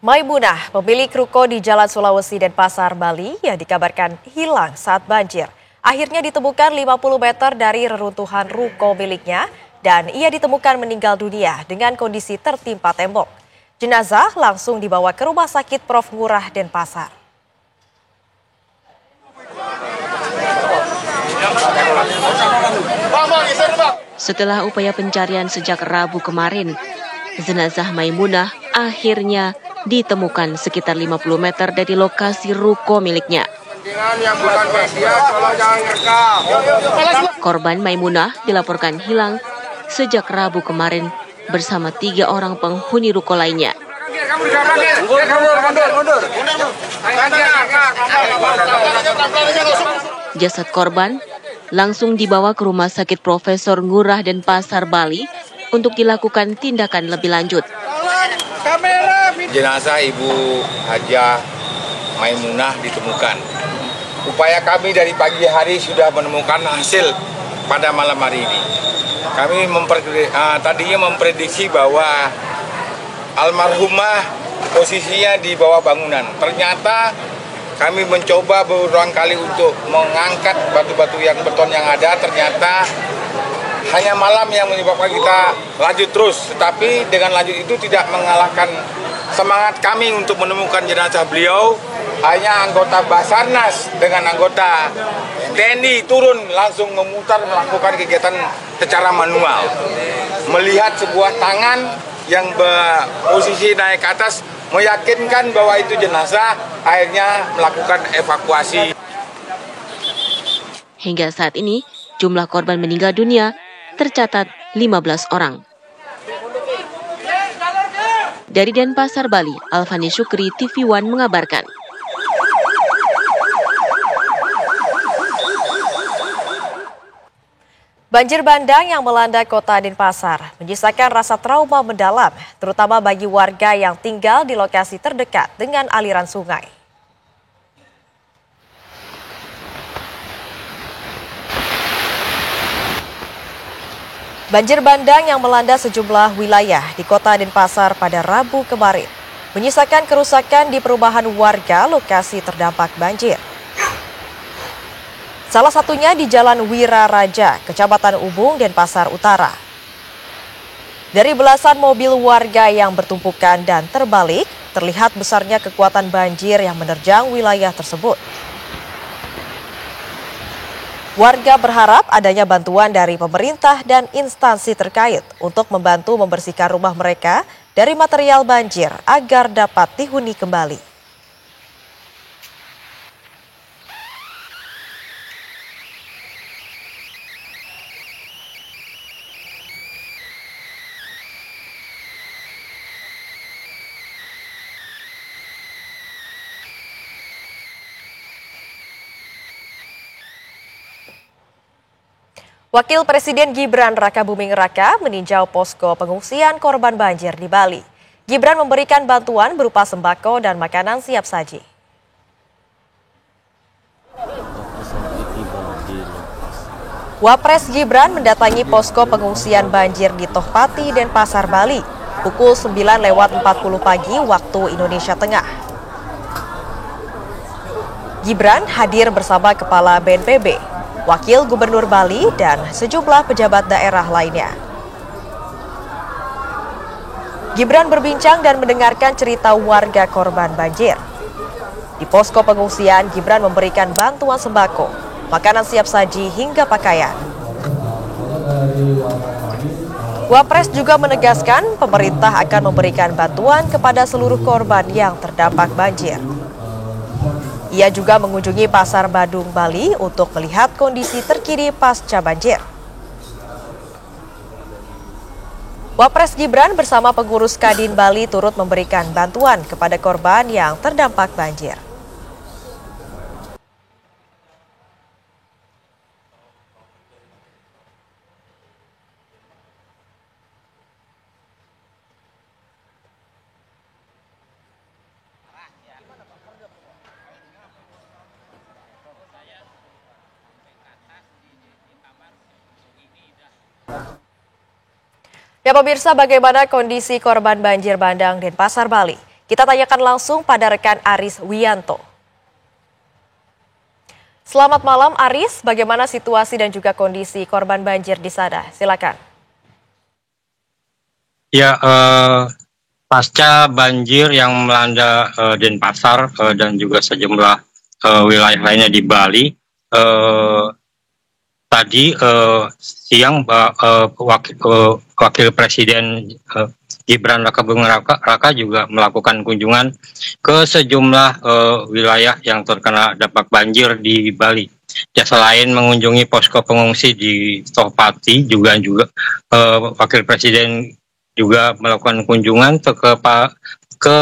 Maimunah, pemilik ruko di Jalan Sulawesi Denpasar, Bali yang dikabarkan hilang saat banjir. Akhirnya ditemukan 50 meter dari reruntuhan ruko miliknya dan ia ditemukan meninggal dunia dengan kondisi tertimpa tembok. Jenazah langsung dibawa ke Rumah Sakit Prof. Ngurah Denpasar. Setelah upaya pencarian sejak Rabu kemarin, jenazah Maimunah akhirnya ditemukan sekitar 50 meter dari lokasi ruko miliknya. Korban Maimunah dilaporkan hilang sejak Rabu kemarin bersama 3 orang penghuni ruko lainnya. Jasad korban langsung dibawa ke Rumah Sakit Profesor Ngurah Denpasar, Bali untuk dilakukan tindakan lebih lanjut. Jenazah Ibu Hajah Maimunah ditemukan. Upaya kami dari pagi hari sudah menemukan hasil pada malam hari ini. Kami tadinya memprediksi bahwa almarhumah posisinya di bawah bangunan. Ternyata kami mencoba berulang kali untuk mengangkat batu-batu beton yang ada. Ternyata hanya malam yang menyebabkan kita lanjut terus. Tetapi dengan lanjut itu tidak mengalahkan semangat kami untuk menemukan jenazah beliau. Hanya anggota Basarnas dengan anggota TNI turun langsung memutar melakukan kegiatan secara manual. Melihat sebuah tangan yang posisi naik ke atas meyakinkan bahwa itu jenazah, akhirnya melakukan evakuasi. Hingga saat ini, jumlah korban meninggal dunia tercatat 15 orang. Dari Denpasar, Bali, Alfani Syukri, TV One mengabarkan. Banjir bandang yang melanda kota Denpasar menyisakan rasa trauma mendalam, terutama bagi warga yang tinggal di lokasi terdekat dengan aliran sungai. Banjir bandang yang melanda sejumlah wilayah di kota Denpasar pada Rabu kemarin menyisakan kerusakan di perumahan warga lokasi terdampak banjir. Salah satunya di Jalan Wira Raja, Kecamatan Ubung, Denpasar Utara. Dari belasan mobil warga yang bertumpukan dan terbalik, terlihat besarnya kekuatan banjir yang menerjang wilayah tersebut. Warga berharap adanya bantuan dari pemerintah dan instansi terkait untuk membantu membersihkan rumah mereka dari material banjir agar dapat dihuni kembali. Wakil Presiden Gibran Rakabuming Raka meninjau posko pengungsian korban banjir di Bali. Gibran memberikan bantuan berupa sembako dan makanan siap saji. Wapres Gibran mendatangi posko pengungsian banjir di Tohpati, Denpasar, Bali, pukul 9:40 pagi waktu Indonesia Tengah. Gibran hadir bersama Kepala BNPB, Wakil Gubernur Bali, dan sejumlah pejabat daerah lainnya. Gibran berbincang dan mendengarkan cerita warga korban banjir. Di posko pengungsian, Gibran memberikan bantuan sembako, makanan siap saji hingga pakaian. Wapres juga menegaskan pemerintah akan memberikan bantuan kepada seluruh korban yang terdampak banjir. Ia juga mengunjungi Pasar Badung, Bali untuk melihat kondisi terkini pasca banjir. Wapres Gibran bersama pengurus Kadin Bali turut memberikan bantuan kepada korban yang terdampak banjir. Ya pemirsa, bagaimana kondisi korban banjir bandang Denpasar, Bali? Kita tanyakan langsung pada rekan Aris Wianto. Selamat malam Aris, bagaimana situasi dan juga kondisi korban banjir di sana? Silakan. Ya, pasca banjir yang melanda Denpasar dan juga sejumlah wilayah lainnya di Bali, tadi siang Wakil Presiden Gibran Rakabuming Raka juga melakukan kunjungan ke sejumlah wilayah yang terkena dampak banjir di Bali. Ya, selain mengunjungi posko pengungsi di Tohpati, juga Wakil Presiden juga melakukan kunjungan ke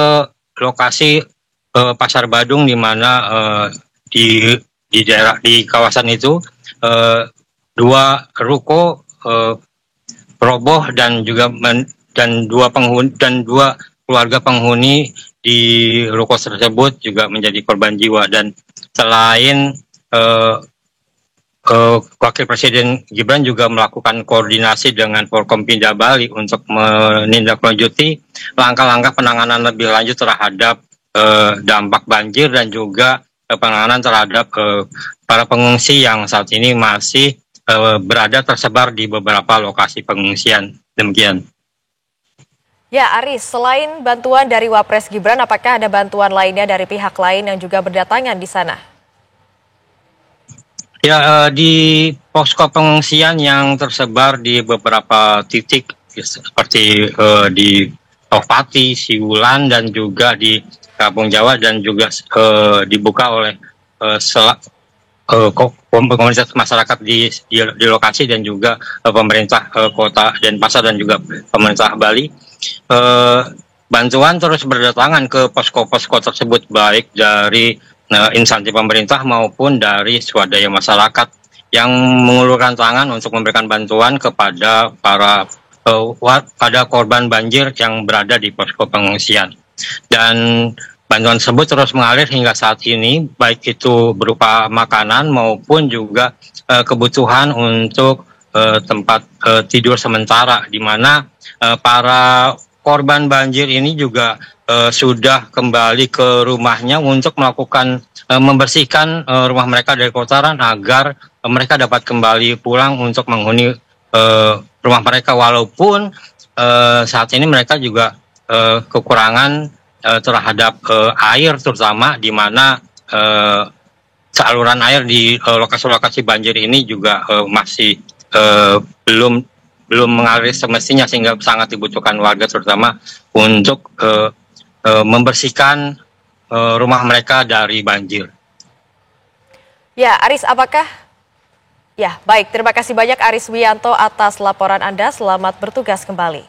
lokasi Pasar Badung, di mana di kawasan itu dua ruko roboh dan dua keluarga penghuni di ruko tersebut juga menjadi korban jiwa. Dan selain Wakil Presiden Gibran juga melakukan koordinasi dengan Forkompinda Bali untuk menindaklanjuti langkah-langkah penanganan lebih lanjut terhadap dampak banjir dan juga penanganan terhadap para pengungsi yang saat ini masih berada tersebar di beberapa lokasi pengungsian. Demikian. Ya Aris, selain bantuan dari Wapres Gibran, apakah ada bantuan lainnya dari pihak lain yang juga berdatangan di sana? Ya, di posko pengungsian yang tersebar di beberapa titik seperti di Tohpati, Siwulan, dan juga di Kampung Jawa, dan juga dibuka oleh komunitas masyarakat di lokasi, dan juga pemerintah kota Denpasar dan juga pemerintah Bali. Bantuan terus berdatangan ke posko-posko tersebut, baik dari instansi pemerintah maupun dari swadaya masyarakat yang mengulurkan tangan untuk memberikan bantuan kepada pada korban banjir yang berada di posko pengungsian. Dan bantuan tersebut terus mengalir hingga saat ini, baik itu berupa makanan maupun juga kebutuhan untuk tempat tidur sementara, di mana para korban banjir ini juga sudah kembali ke rumahnya untuk melakukan membersihkan rumah mereka dari kotoran agar mereka dapat kembali pulang untuk menghuni rumah mereka, walaupun saat ini mereka juga kekurangan terhadap air, terutama di mana saluran air di lokasi-lokasi banjir ini juga masih belum mengalir semestinya, sehingga sangat dibutuhkan warga terutama untuk membersihkan rumah mereka dari banjir. Ya, Aris, Ya, baik. Terima kasih banyak Aris Wianto atas laporan Anda. Selamat bertugas kembali.